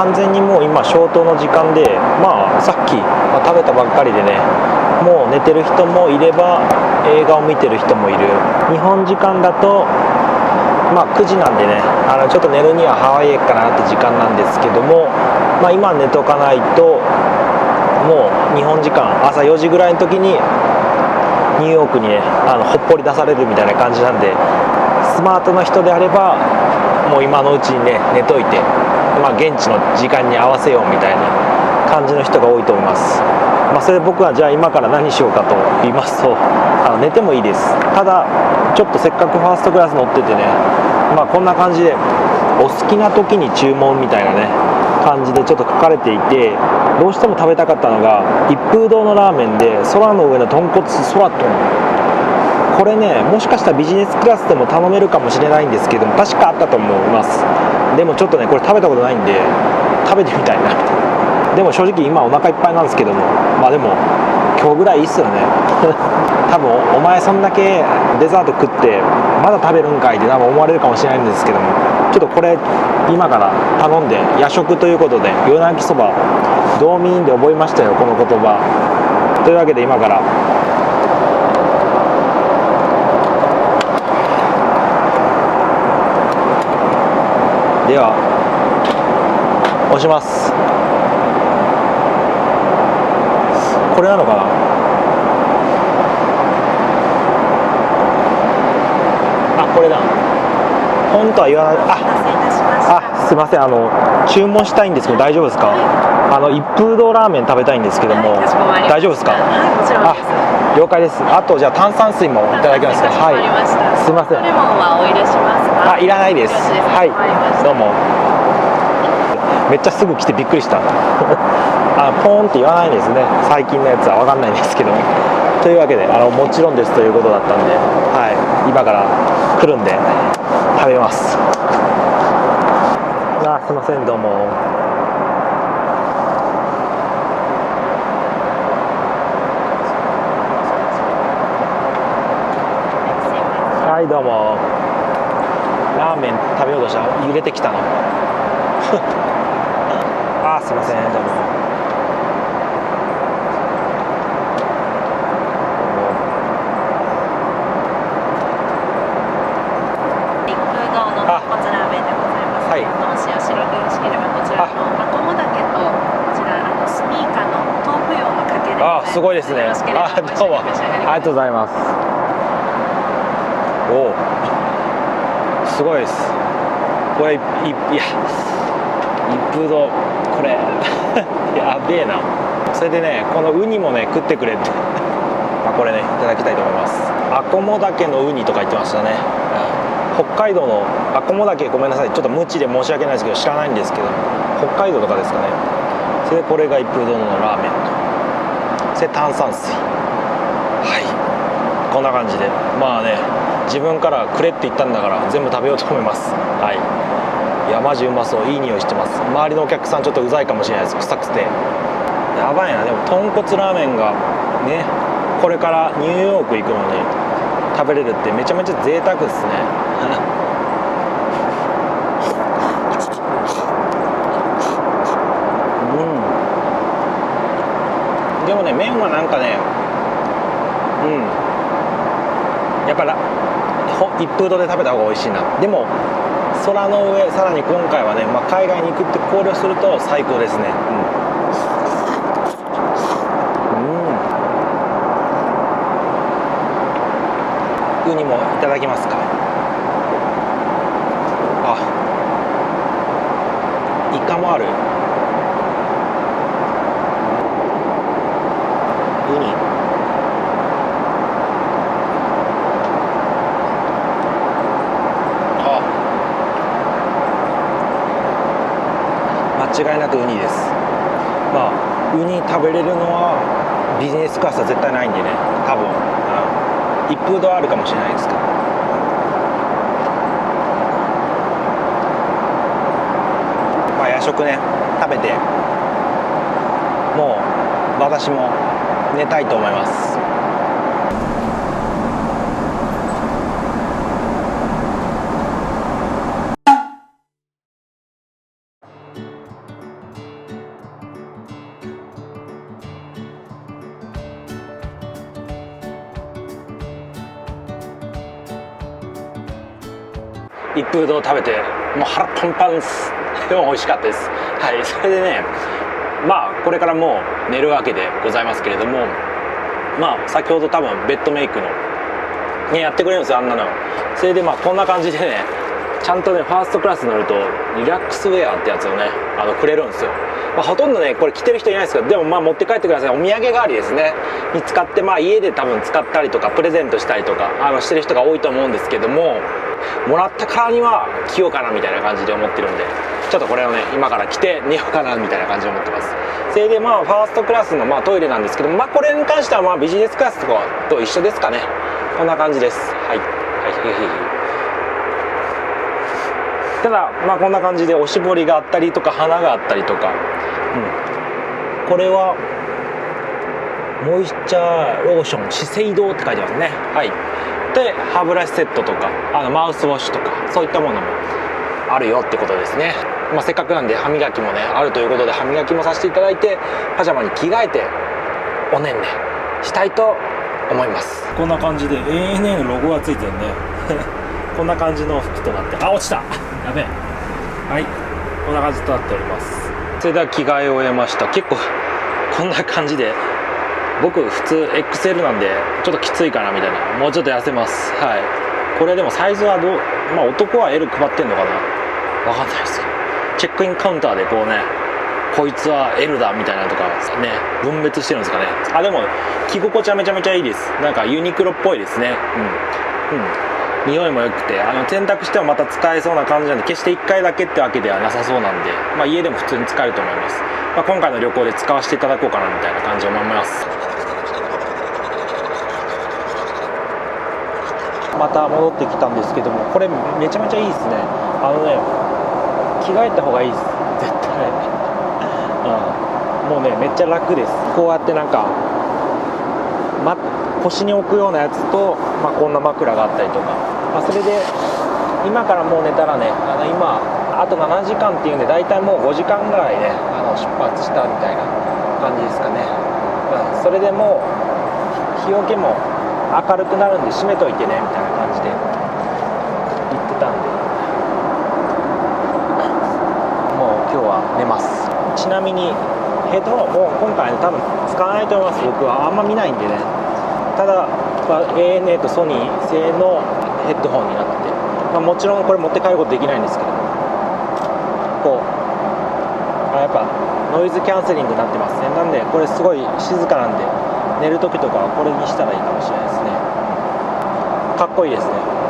完全にもう今消灯の時間で、さっき、食べたばっかりでね、もう寝てる人もいれば映画を見てる人もいる。日本時間だと9時なんでね、ちょっと寝るにはハワイ駅かなって時間なんですけども、今寝とかないともう日本時間朝4時ぐらいの時にニューヨークにねほっぽり出されるみたいな感じなんで、スマートな人であればもう今のうちにね寝といて、現地の時間に合わせようみたいな感じの人が多いと思います。それで僕はじゃあ今から何しようかと言いますと、寝てもいいです。ただちょっとせっかくファーストクラス乗っててね、こんな感じでお好きな時に注文みたいなね感じでちょっと書かれていて、どうしても食べたかったのが一風堂のラーメンで空の上の豚骨空豚。これね、もしかしたらビジネスクラスでも頼めるかもしれないんですけども、確かあったと思います。でもちょっとねこれ食べたことないんで食べてみたいな。でも正直今お腹いっぱいなんですけども、でも今日ぐらいいいっすよね多分お前そんだけデザート食ってまだ食べるんかいって多分思われるかもしれないんですけども、ちょっとこれ今から頼んで夜食ということで、夜泣きそば道民で覚えましたよこの言葉。というわけで今からでは押します。これなのかな。これだ。本当は言わない。すいません、注文したいんですけど大丈夫ですか。一風堂ラーメン食べたいんですけども、大丈夫ですか。もちろんです。了解です。あとじゃあ炭酸水もいただきますか。はい。すいません。レモンはお入れしますか。いらないです。はい。どうも。めっちゃすぐ来てびっくりしたポーンって言わないんですね、最近のやつは。分かんないんですけど。というわけでもちろんですということだったんで、今から来るんで食べます。すいません、どうも。はい、どうも。ラーメン食べようとしたら揺れてきたのすいません、どうも。一風堂の豚骨ラーメンでございます。お塩白でよろしければこちらのマコモダケとこちらスミイカの豆腐用のかけでございます。すごいですね。どうもありがとうございます。すごいです。これ一風堂これやべえな。それでねこのウニもね食ってくれってこれねいただきたいと思います。アコモダケのウニとか言ってましたね。北海道のアコモダケ、ごめんなさいちょっと無知で申し訳ないですけど知らないんですけど、北海道とかですかね。それでこれが一風堂のラーメンと、それ炭酸水。こんな感じで自分からくれって言ったんだから全部食べようと思います。いやマジうまそう、いい匂いしてます。周りのお客さんちょっとうざいかもしれないです、臭くて。やばいな。でも豚骨ラーメンがねこれからニューヨーク行くのに食べれるってめちゃめちゃ贅沢ですねでもね麺はなんかねやっぱ一風堂で食べた方が美味しいな。でも空の上、さらに今回はね、海外に行くって考慮すると最高ですね。ウニもいただきますか。イカもある。ウニ間違いなくウニです。ウニ食べれるのはビジネスクラスは絶対ないんでね、多分、一風堂あるかもしれないですけど、夜食ね食べてもう私も寝たいと思います。一風堂食べてもう腹パンパンです。でも美味しかったです。はい、それでね、まあこれからもう寝るわけでございますけれども、まあ先ほど多分ベッドメイクの、ね、やってくれるんですよ、あんなの。それでまあこんな感じでね、ちゃんとねファーストクラス乗るとリラックスウェアってやつをねくれるんですよ。まあ、ほとんどねこれ着てる人いないですけど、でもまあ持って帰ってください。お土産代わりですねに使って、まあ家で多分使ったりとかプレゼントしたりとかしてる人が多いと思うんですけども、もらったからには着ようかなみたいな感じで思ってるんで、ちょっとこれをね今から着て寝ようかなみたいな感じで思ってます。それでまあファーストクラスのまあトイレなんですけども、まあこれに関してはまあビジネスクラスとかと一緒ですかね。こんな感じです。はい、はい、ただまあこんな感じでおしぼりがあったりとか花があったりとか、これはモイスチャーローション資生堂って書いてますね。はい、で歯ブラシセットとかマウスウォッシュとかそういったものもあるよってことですね。まあ、せっかくなんで歯磨きもねあるということで、歯磨きもさせていただいてパジャマに着替えておねんねしたいと思います。こんな感じで ANA のロゴがついてるねこんな感じの服となって、落ちた、やべえ。はい、こんな感じとなっております。それでは着替えを終えました。結構こんな感じで、僕普通 XL なんでちょっときついかなみたいな、もうちょっと痩せます。はい、これでもサイズはどう、まあ男は L 配ってんのかな、わかんないですけど、チェックインカウンターでこうね、こいつは L だみたいなとかね分別してるんですかね。でも着心地はめちゃめちゃいいです。なんかユニクロっぽいですね。匂いも良くて、洗濯してもまた使えそうな感じなんで、決して1回だけってわけではなさそうなんで、まあ、家でも普通に使えると思います。まあ、今回の旅行で使わせていただこうかなみたいな感じを思います。また戻ってきたんですけども、これめちゃめちゃいいですね。着替えた方がいいです絶対もうねめっちゃ楽です。こうやってなんか、腰に置くようなやつと、こんな枕があったりとか、それで今からもう寝たらね、今あと7時間っていうんで、大体もう5時間ぐらいね出発したみたいな感じですかね。それでもう日よけも明るくなるんで閉めといてねみたいな感じで言ってたんで、もう今日は寝ます。ちなみにヘッドホンも今回、多分使わないと思います。僕はあんま見ないんでね。ただ、ANA とソニー製のヘッドホンになってて、もちろんこれ持って帰ることできないんですけど、こうやっぱノイズキャンセリングになってますね。なんでこれすごい静かなんで、寝る時とかはこれにしたらいいかもしれないですね。かっこいいですね。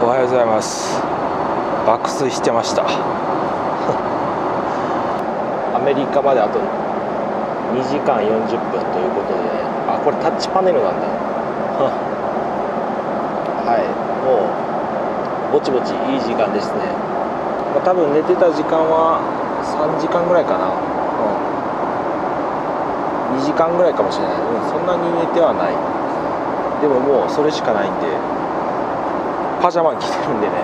おはようございます。爆睡してましたアメリカまであと2時間40分ということでね、これタッチパネルなんだはい、もうぼちぼちいい時間ですね。多分寝てた時間は3時間ぐらいかな、2時間ぐらいかもしれない。そんなに寝てはない。でももうそれしかないんで、パジャマ着てるんでね、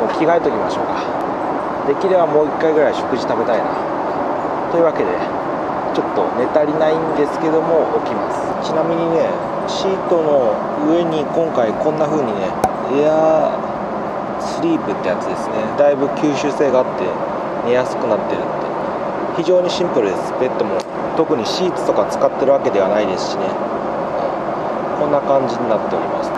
もう着替えときましょうか。できればもう1回ぐらい食事食べたいな。というわけでちょっと寝足りないんですけども起きます。ちなみにね、シートの上に今回こんな風にね、エアスリープってやつですね。だいぶ吸収性があって寝やすくなってるって。非常にシンプルです。ベッドも特にシーツとか使ってるわけではないですしね、こんな感じになっております。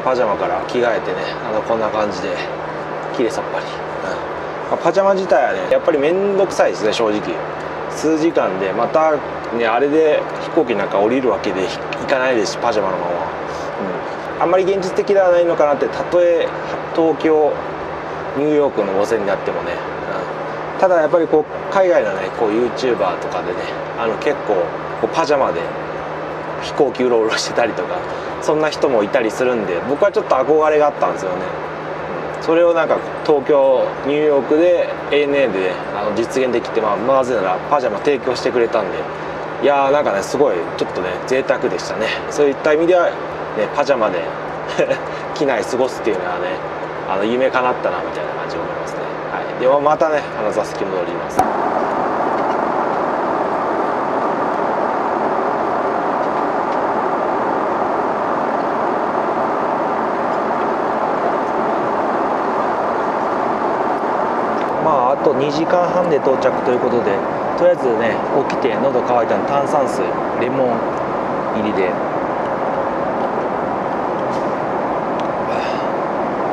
パジャマから着替えてね、こんな感じできれいさっぱり、パジャマ自体はねやっぱり面倒くさいですね、正直。数時間でまたねあれで飛行機なんか降りるわけでいかないですし、パジャマのまま、あんまり現実的ではないのかなって。たとえ東京ニューヨークの路線になってもね、ただやっぱりこう海外のねこう YouTuber とかでね結構こうパジャマで飛行機うろうろしてたりとか、そんな人もいたりするんで、僕はちょっと憧れがあったんですよね。それをなんか東京ニューヨークで ANA で、ね、実現できて、なぜならパジャマ提供してくれたんで、いやーなんかねすごいちょっとね贅沢でしたね。そういった意味では、ね、パジャマで機内過ごすっていうのはね夢叶ったなみたいな感じで思いますね。はい、ではまたね座席戻ります。あと2時間半で到着ということで、とりあえずね起きて喉乾いたの炭酸水レモン入りで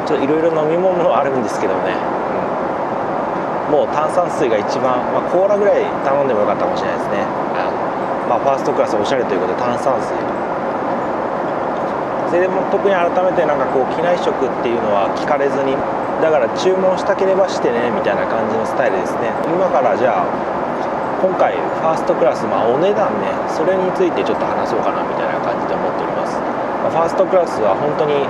ちょっといろいろ飲み物あるんですけどね、もう炭酸水が一番、コーラぐらい頼んでもよかったかもしれないですね。ファーストクラスおしゃれということで炭酸水、それでも特に改めてなんかこう機内食っていうのは聞かれずに、だから注文したければしてねみたいな感じのスタイルですね。今からじゃあ今回ファーストクラス、お値段ね、それについてちょっと話そうかなみたいな感じで思っております。ファーストクラスは本当に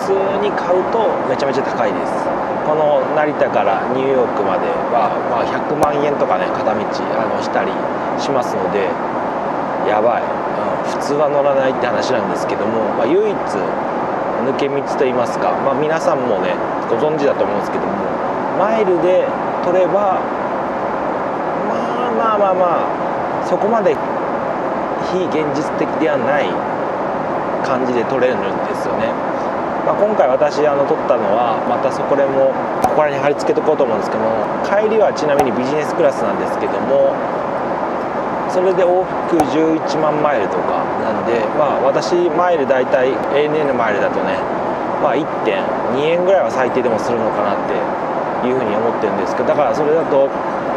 普通に買うとめちゃめちゃ高いです。この成田からニューヨークまでは、100万円とかね片道したりしますので、やばい、普通は乗らないって話なんですけども、唯一抜け道といいますか、皆さんもねご存知だと思うんですけども、マイルで取ればそこまで非現実的ではない感じで取れるんですよね。今回私取ったのはまたこれもここらに貼り付けとこうと思うんですけども、帰りはちなみにビジネスクラスなんですけども、それで往復11万マイルとかなんで、私マイル大体 ANA マイルだとね、1.2 円ぐらいは最低でもするのかなっていうふうに思ってるんですけど、だからそれだと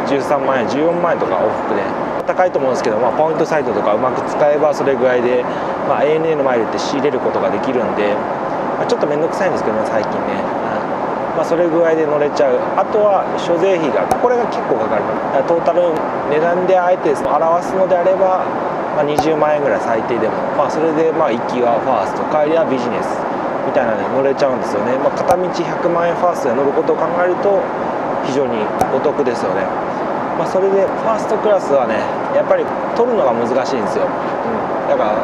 13万円14万円とか往復で高いと思うんですけど、ポイントサイトとかうまく使えばそれぐらいで、ANA のマイルって仕入れることができるんで、ちょっと面倒くさいんですけどね最近ね、それぐらいで乗れちゃう。あとは諸税費がこれが結構かかる。トータル値段であえて表すのであれば、20万円ぐらい最低でも、それで行きはファースト、帰りはビジネスみたいなので乗れちゃうんですよね。片道100万円ファーストで乗ることを考えると非常にお得ですよね。それでファーストクラスはねやっぱり取るのが難しいんですよ。だから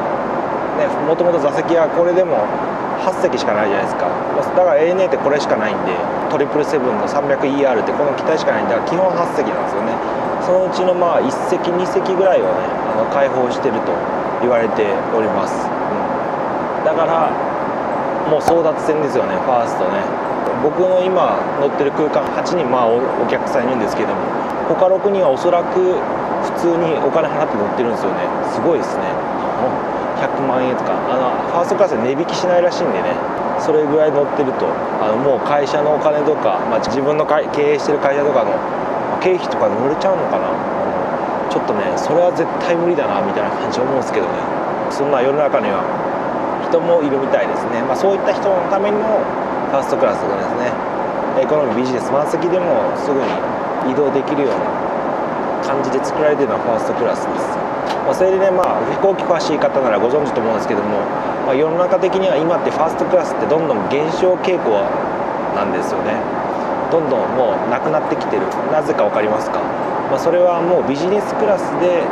ね、もともと座席はこれでも8席しかないじゃないですか。だから ANA ってこれしかないんで、777の 300ER ってこの機体しかないんで、基本8席なんですよね。そのうちの1席2席ぐらいをね開放してると言われております。だからもう争奪戦ですよね、ファーストね。僕の今乗ってる空間8人お客さんいるんですけども、他6人はおそらく普通にお金払って乗ってるんですよね。すごいですね。100万円とかファーストクラスで値引きしないらしいんでね、それぐらい乗ってるともう会社のお金とか、自分の経営してる会社とかの経費とかで乗れちゃうのかな。ちょっとねそれは絶対無理だなみたいな感じ思うんですけどね。そんな世の中には人もいるみたいですね。そういった人のためのファーストクラスとかですね、エコノミービジネス満席でもすぐに移動できるような感じで作られているのはファーストクラスです。それでね飛行機詳しい方ならご存知と思うんですけども、世の中的には今ってファーストクラスってどんどん減少傾向なんですよね。どんどんもうなくなってきてる。なぜか分かりますか？それはもうビジネスクラスで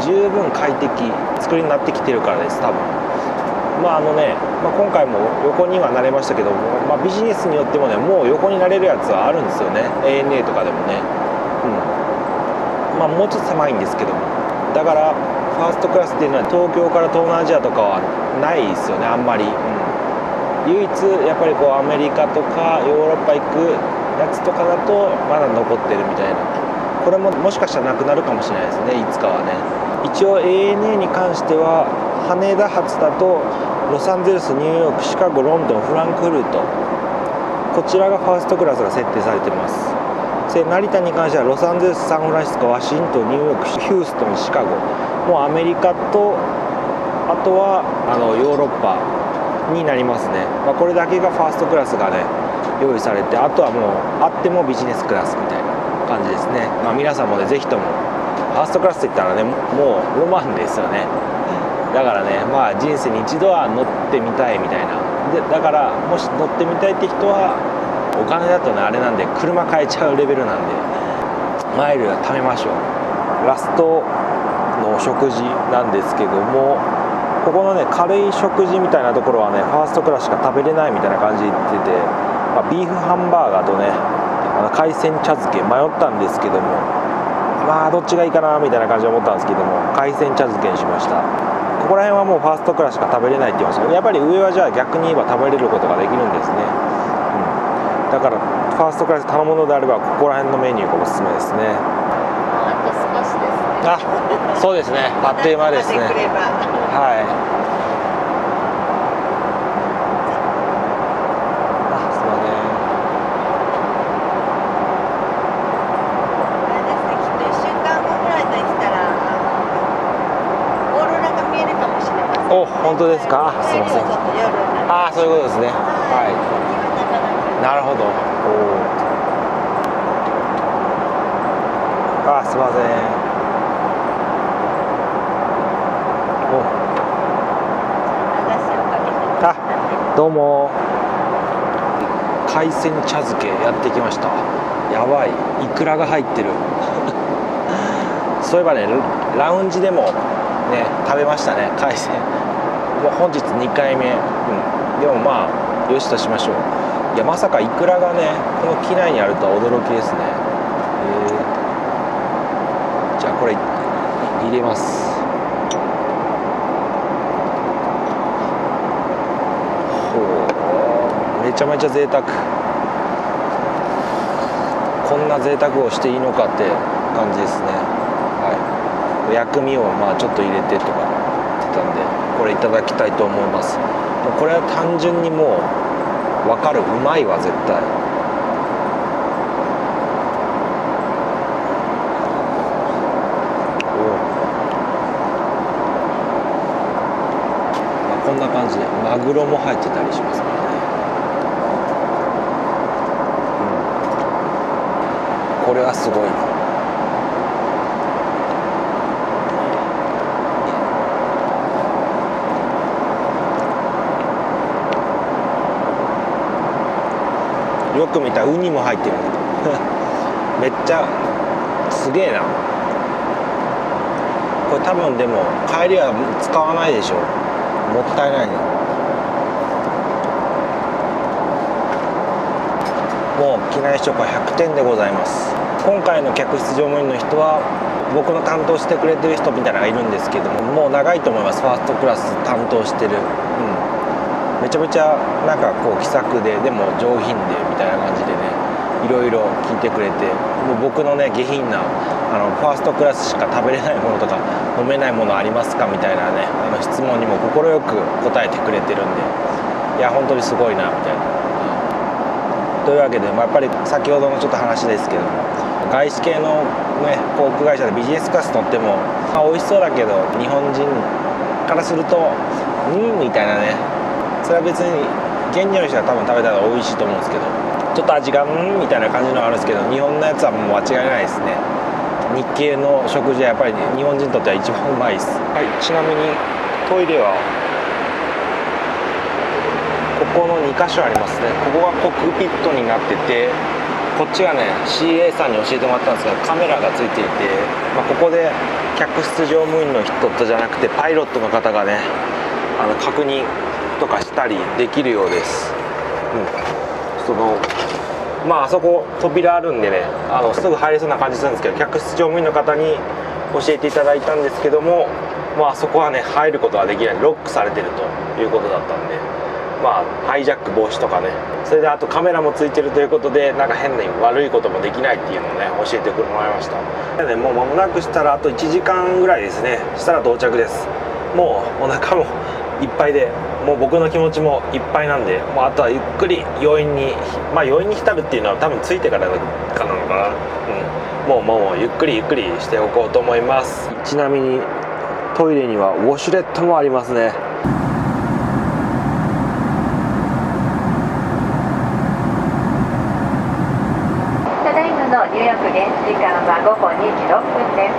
十分快適作りになってきてるからです、多分。今回も横にはなれましたけども、ビジネスによってもねもう横になれるやつはあるんですよね。 ANA とかでもね、もうちょっと狭いんですけども、だからファーストクラスっていうのは東京から東南アジアとかはないですよね、あんまり。唯一やっぱりこうアメリカとかヨーロッパ行くやつとかだとまだ残ってるみたいな。これももしかしたらなくなるかもしれないですね、いつかはね。一応 ANA に関しては羽田発だとロサンゼルス、ニューヨーク、シカゴ、ロンドン、フランクフルト、こちらがファーストクラスが設定されています。成田に関してはロサンゼルス、サンフランシスコ、ワシントン、ニューヨーク、ヒューストン、シカゴ、もうアメリカとあとはヨーロッパになりますね。これだけがファーストクラスがね用意されて、あとはもうあってもビジネスクラスみたいな感じですね。皆さんもねぜひともファーストクラスといったらねもうロマンですよね。だからね人生に一度は乗ってみたいみたいなで、だからもし乗ってみたいって人はお金だとねあれなんで車買えちゃうレベルなんでマイル貯めましょう。ラストの食事なんですけども、ここのね軽い食事みたいなところはねファーストクラスしか食べれないみたいな感じで言ってて、ビーフハンバーガーとね海鮮茶漬け迷ったんですけども、どっちがいいかなみたいな感じで思ったんですけども、海鮮茶漬けにしました。ここら辺はもうファーストクラスしか食べれないって言いました。やっぱり上はじゃあ逆に言えば食べれることができるんですね。だからファーストクラス頼むのであればここら辺のメニューがおすすめですね。あと少しですね。そうですね。あっという間ですね。はい。すいません。あれですね、きっと1週間後ぐらいでしたらオーロラが見えるかもしれません、ね。お、本当ですか。すいません。ちょっと夜になる。そういうことですね。はい。なるほど。すいません。どうも。海鮮茶漬けやってきました。やばい、イクラが入ってるそういえばねラウンジでもね食べましたね、海鮮。もう本日2回目、でもよしとしましょう。いやまさかイクラがねこの機内にあるとは驚きですね。じゃあこれ入れます。めちゃめちゃ贅沢。こんな贅沢をしていいのかって感じですね。薬味をちょっと入れてとか言ってたんで、これいただきたいと思います。これは単純にもう分かる、うまいわ絶対。こんな感じでマグロも入ってたりしますからね。これはすごい。よく見たらウニも入ってるめっちゃすげえな。これ多分でも帰りは使わないでしょ、もったいないね。もう機内食は100点でございます。今回の客室乗務員の人は僕の担当してくれてる人みたいなのがいるんですけども、もう長いと思います。ファーストクラス担当してる、めちゃめちゃなんかこう気さくで、でも上品でみたいな感じでね、いろいろ聞いてくれて、もう僕のね下品なファーストクラスしか食べれないものとか飲めないものありますかみたいなね質問にも快く答えてくれてるんで、いや本当にすごいなみたいな。というわけで、やっぱり先ほどのちょっと話ですけども、外資系の、ね、航空会社でビジネスクラス乗っても、美味しそうだけど日本人からするとみたいなね、それは別に現地の人が多分食べたら美味しいと思うんですけど、ちょっと味がみたいな感じのあるんですけど、日本のやつはもう間違いないですね。日系の食事はやっぱり日本人にとっては一番うまいです。はい、ちなみにトイレはここの2箇所ありますね。ここがコックピットになってて、こっちがね CA さんに教えてもらったんですがカメラがついていて、ここで客室乗務員の人とじゃなくてパイロットの方がね確認とかしたりできるようです。あそこ扉あるんでねすぐ入れそうな感じするんですけど、客室乗務員の方に教えていただいたんですけども、あそこはね入ることはできない、ロックされてるということだったんで、ハイジャック防止とかね、それであとカメラもついてるということで、なんか変な悪いこともできないっていうのをね教えてもらいました。でもう間もなくしたらあと1時間ぐらいですね、したら到着です。もうお腹もいっぱいで、もう僕の気持ちもいっぱいなんで、もうあとはゆっくり余韻に浸るっていうのは多分着いてからかなのかか、もうゆっくりゆっくりしておこうと思います。ちなみにトイレにはウォシュレットもありますね。ただいまのニューヨーク現地時間は午後2時6分です。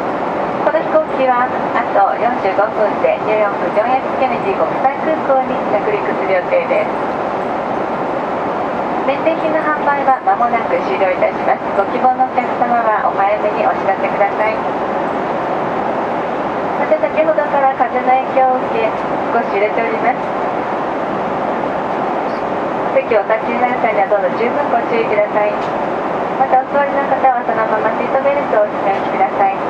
この飛行機はあと45分でニューヨークジョン F ケネディ国際空港に着陸する予定です。免税品の販売は間もなく終了いたします。ご希望のお客様はお早めにお知らせください。また先ほどから風の影響を受け少し揺れております。席をお立ちになる際にはどうぞ十分ご注意ください。またお座りの方はそのままシートベルトをお締めください。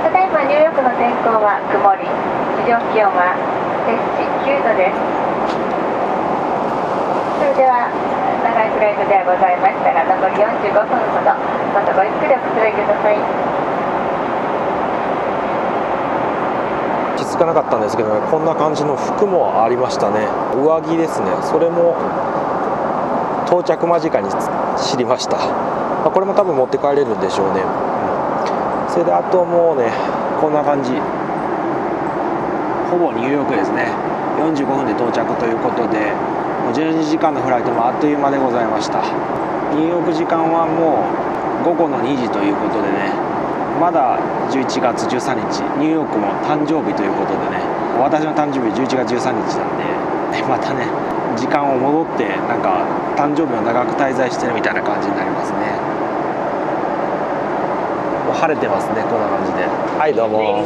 ただいまニューヨークの天候は曇り、地上気温は摂氏9度です。それでは長いフライトではございましたが、残り45分ほどどうぞごゆっくりおくつろぎください。気づかなかったんですけどね、こんな感じの服もありましたね。上着ですね。それも到着間近に知りました。これも多分持って帰れるんでしょうね。それであともうね、こんな感じ、ほぼニューヨークですね。45分で到着ということで、12時間のフライトもあっという間でございました。ニューヨーク時間はもう午後の2時ということでね、まだ11月13日ニューヨークも誕生日ということでね、私の誕生日11月13日なんで、またね時間を戻ってなんか誕生日を長く滞在してるみたいな感じになりますね。もう晴れてますね、こんな感じで。はいどうも。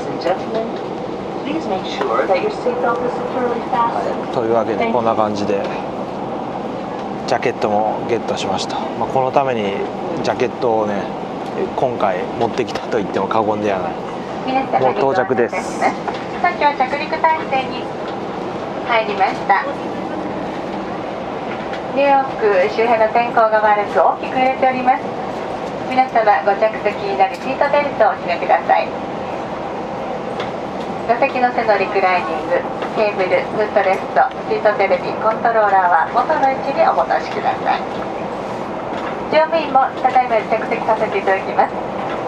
というわけでこんな感じでジャケットもゲットしました。このためにジャケットをね今回持ってきたと言っても過言ではない。もう到着です。さっきは着陸態勢に入りました。ニューヨーク周辺の天候が悪く大きく揺れております。皆様ご着席になりシートベルトをお締めください。座席の背のリクライニング、ケーブル、フットレスト、シートテレビ、コントローラーは元の位置にお戻しください。乗務員もただいま着席させていただきます。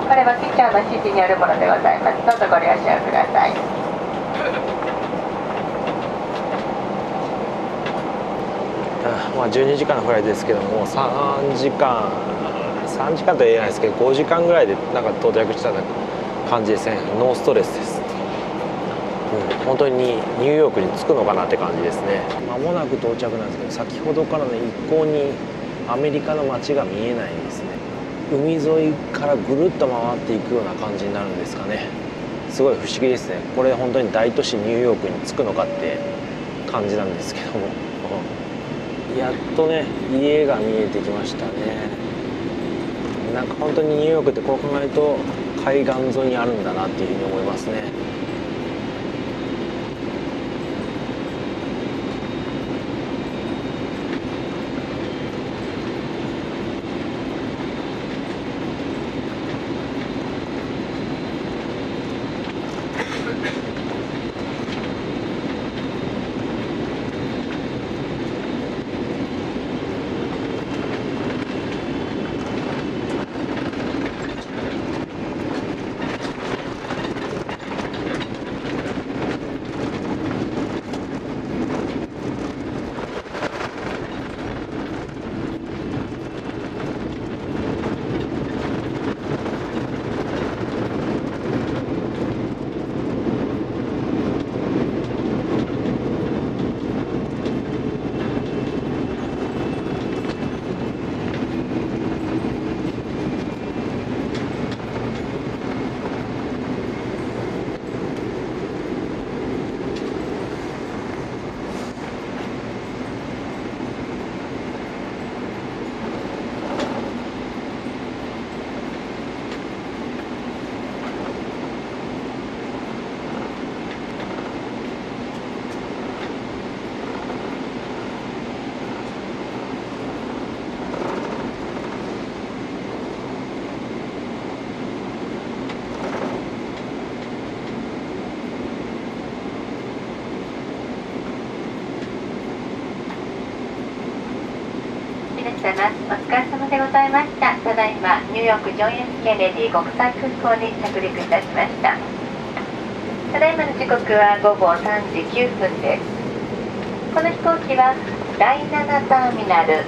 これは機長の指示によるものでございます。どうぞご了承ください。12時間のフライトですけども、3時間とは言えないですけど5時間ぐらいでなんか到着した感じですね。ノーストレスです。本当にニューヨークに着くのかなって感じですね。間もなく到着なんですけど、先ほどからね一向にアメリカの街が見えないですね。海沿いからぐるっと回っていくような感じになるんですかね。すごい不思議ですね。これ本当に大都市ニューヨークに着くのかって感じなんですけどもやっとね家が見えてきましたね。なんか本当にニューヨークってこう考えると海岸沿いにあるんだなっていうふうに思いますね。ざいます。お疲れ様でございました。ただいまニューヨークジョン F ケネディ国際空港に着陸いたしました。ただいまの時刻は午後3時9分です。この飛行機は第7ターミナル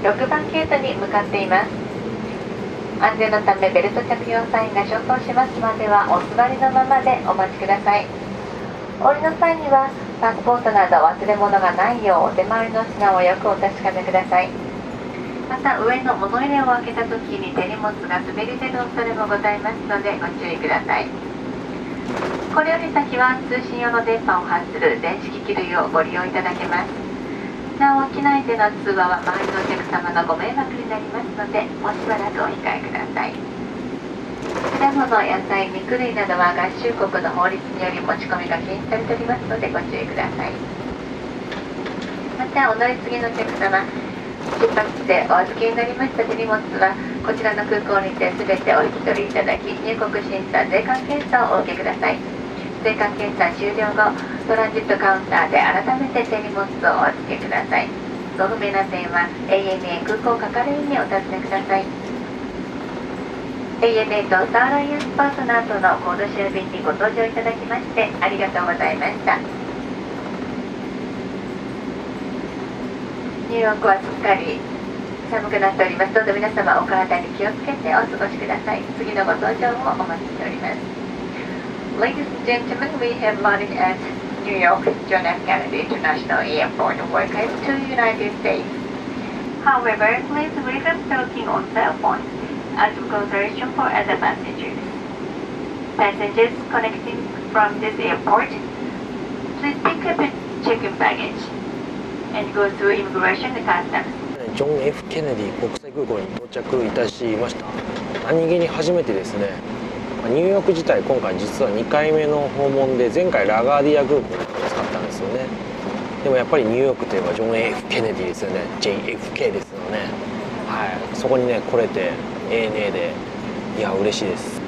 6番ゲートに向かっています。安全のためベルト着用サインが消灯しますまではお座りのままでお待ちください。お降りの際にはパスポートなど忘れ物がないようお手回りの品をよくお確かめください。また上の物入れを開けた時に手荷物が滑り出る恐れもございますのでご注意ください。これより先は通信用の電波を発する電子機器類をご利用いただけます。なお機内での通話は周りのお客様のご迷惑になりますのでもしばらくお控えください。果物、野菜、肉類などは合衆国の法律により持ち込みが禁止されておりますのでご注意ください。またお乗り継ぎのお客様、出発してお預けになりました手荷物はこちらの空港にて全てお引き取りいただき、入国審査、税関検査をお受けください。税関検査終了後、トランジットカウンターで改めて手荷物をお預けください。ご不明な点は ANA 空港係員にお尋ねください。ANA とスターアライアンスパートナーとのコードシェア便にご搭乗いただきましてありがとうございました。ニューヨークはすっかり寒くなっております。どうぞ皆様お体に気をつけてお過ごしください。次のご搭乗をお待ちしております。Ladies and gentlemen, we have landed at New York John F. Kennedy International Airport, welcome to the United States. However, please refrain talking on cell phones as a consideration for other passengers. Passengers connecting from this airport, please pick up and check your baggage and go through immigration and customs. ジョン・ F ・ケネディ国際空港に到着いたしました。何気に初めてですね。ニューヨーク自体今回実は2回目の訪問で、前回ラガーディア空港で使ったんですよね。でもやっぱりニューヨークといえばジョン・ F ・ケネディですよね。 JFK ですよね。はい、そこにね来れて ANA でいや嬉しいです。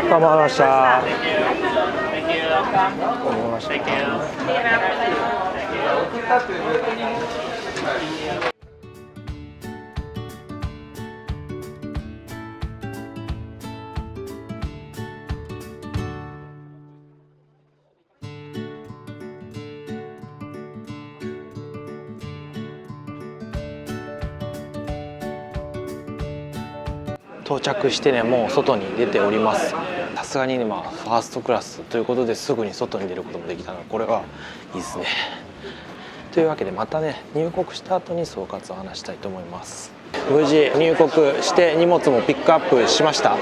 頑張りました。到着してね、もう外に出ております。さすがにね、ファーストクラスということですぐに外に出ることもできたので、これはいいですね。というわけでまたね、入国した後に総括を話したいと思います。無事入国して荷物もピックアップしました。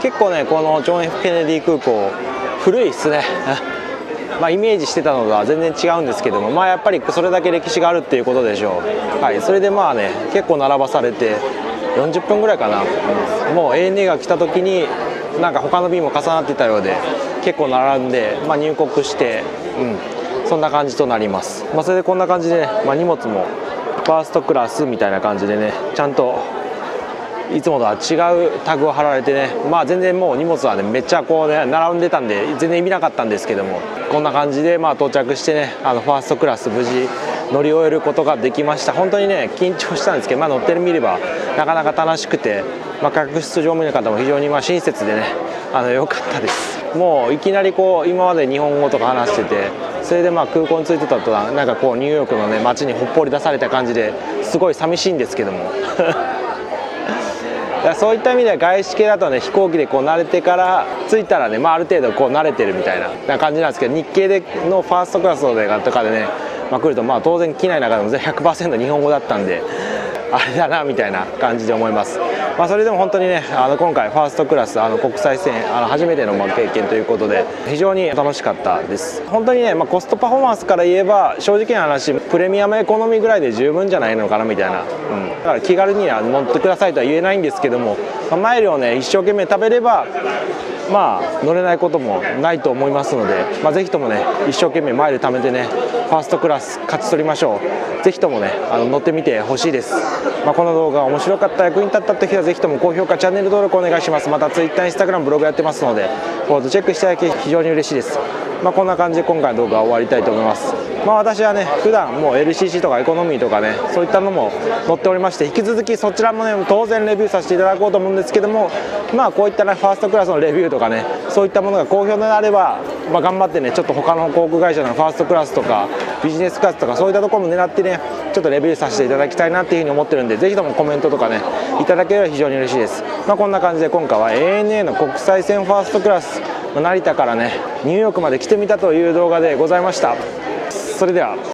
結構ね、このジョン・ F ・ケネディ空港古いっすねイメージしてたのとは全然違うんですけども、やっぱりそれだけ歴史があるっていうことでしょう。はい、それで結構並ばされて40分ぐらいかな。もう ANA が来た時になんか他の便も重なっていたようで結構並んで、入国して、そんな感じとなります。それでこんな感じで、荷物もファーストクラスみたいな感じでね、ちゃんといつもとは違うタグを貼られてね、全然もう荷物はねめっちゃ並んでたんで全然意味なかったんですけども、こんな感じで到着してね、ファーストクラス無事乗り終えることができました。本当にね緊張したんですけど、乗ってみればなかなか楽しくて、客室乗務員の方も非常に親切でね、良かったです。もういきなりこう今まで日本語とか話してて、それでまあ空港に着いてたとなんかこうニューヨークのね街にほっぽり出された感じですごい寂しいんですけどもいやそういった意味では外資系だとね飛行機でこう慣れてから着いたらね、まあ、ある程度こう慣れてるみたいな感じなんですけど、日系でのファーストクラスとかでね、まあ、来るとまあ当然機内の中でも 100% 日本語だったんであれだなみたいな感じで思います。まあ、それでも本当にね今回ファーストクラス国際線初めての経験ということで非常に楽しかったです。本当にね、まあ、コストパフォーマンスから言えば正直な話プレミアムエコノミーぐらいで十分じゃないのかなみたいな、だから気軽には乗ってくださいとは言えないんですけども、まあ、マイルをね一生懸命食べればまあ乗れないこともないと思いますので、まあ、ぜひともね一生懸命マイル貯めてねファーストクラス勝ち取りましょう。ぜひともね乗ってみてほしいです。まあ、この動画が面白かった、役に立ったという人はぜひとも高評価、チャンネル登録お願いします。また Twitter、Instagram、ブログやってますのでフォローチェックしていただき非常に嬉しいです。まあ、こんな感じで今回の動画は終わりたいと思います。まあ、私はね普段もう LCC とかエコノミーとかねそういったのも載っておりまして、引き続きそちらもね当然レビューさせていただこうと思うんですけども、まあこういったねファーストクラスのレビューとかねそういったものが好評であれば、まあ、頑張ってねちょっと他の航空会社のファーストクラスとかビジネスクラスとかそういったところも狙ってねちょっとレビューさせていただきたいなっていうふうに思ってるんで、ぜひともコメントとかねいただければ非常に嬉しいです。まあ、こんな感じで今回は ANA の国際線ファーストクラス成田からねニューヨークまで来てみたという動画でございました。それでは。